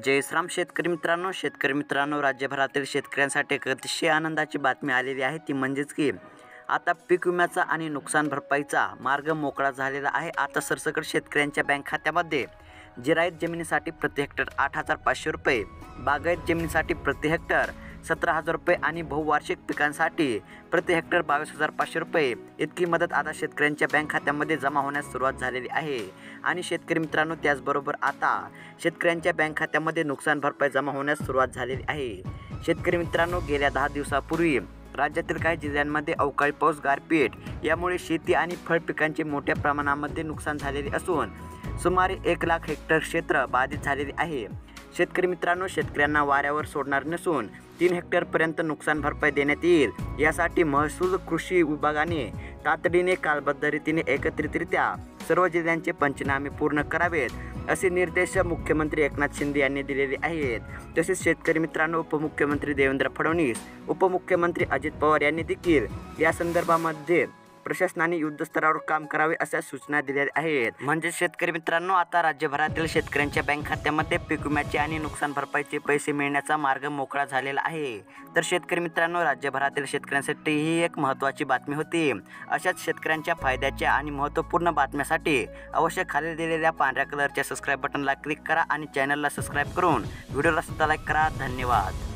जय श्रीराम शेतकरी मित्रांनो, राज्यभरातील शेतकऱ्यांसाठी एक अतिशय आनंदाची बातमी आलेली आहे। ती म्हणजेच की आता पीक विम्याचा आणि नुकसान भरपाईचा मार्ग मोकळा झालेला आहे। आता सरसकट शेतकऱ्यांच्या बँक खात्यामध्ये जिरायत जमिनीसाठी प्रति हेक्टर 8,500 रुपये, बागायत जमिनीसाठी प्रति हेक्टर 17,000 रुपये आणि बहुवार्षिक पिकांसाठी प्रति हेक्टर 22,500 रुपये इतकी मदत आता शेतकऱ्यांच्या बँक खात्यामध्ये जमा होण्यास सुरुवात झालेली आहे। आणि शेतकरी मित्रांनो, त्याचबरोबर आता शेतकऱ्यांच्या बँक खात्यामध्ये नुकसान भरपाई जमा होण्यास सुरुवात झालेली आहे। शेतकरी मित्रांनो, गेल्या 10 दिवसापूर्वी राज्यातील काही जिल्ह्यांमध्ये अवकाळी पाऊस, गारपीट यामुळे शेती आणि फळ पिकांचे मोठ्या प्रमाणामध्ये नुकसान झालेले असून सुमारे 1 लाख हेक्टर क्षेत्र बाधित झालेले आहे। शेतकरी मित्रांनो, शेतकऱ्यांना वाऱ्यावर सोडणार नसून 3 हेक्टरपर्यंत नुकसान भरपाई देण्यात येईल। यासाठी महसूल कृषी विभागाने तातडीने कालबद्ध रीतीने एकत्रितरित्या सर्व जिल्ह्यांचे पंचनामे पूर्ण करावेत असे निर्देश मुख्यमंत्री एकनाथ शिंदे यांनी दिलेले आहेत। तसेच शेतकरी मित्रांनो, उपमुख्यमंत्री देवेंद्र फडणवीस, उपमुख्यमंत्री अजित पवार यांनी देखील या संदर्भामध्ये प्रशासनाने युद्धस्तरावर काम करावे अशा सूचना दिल्या आहेत। म्हणजे शेतकरी मित्रांनो, आता राज्यभरातील शेतकऱ्यांच्या बँक खात्यामध्ये पीक विम्याचे आणि नुकसान भरपाईचे पैसे मिळण्याचा मार्ग मोकळा झालेला आहे। तर शेतकरी मित्रांनो, राज्यभरातील शेतकऱ्यांसाठी ही एक महत्त्वाची बातमी होती। अशाच शेतकऱ्यांच्या फायद्याच्या आणि महत्त्वपूर्ण बातम्यांसाठी अवश्य खाली दिलेल्या पांढऱ्या कलरच्या सबस्क्राईब बटनला क्लिक करा आणि चॅनलला सबस्क्राईब करून व्हिडिओला सुद्धा लाईक करा। धन्यवाद।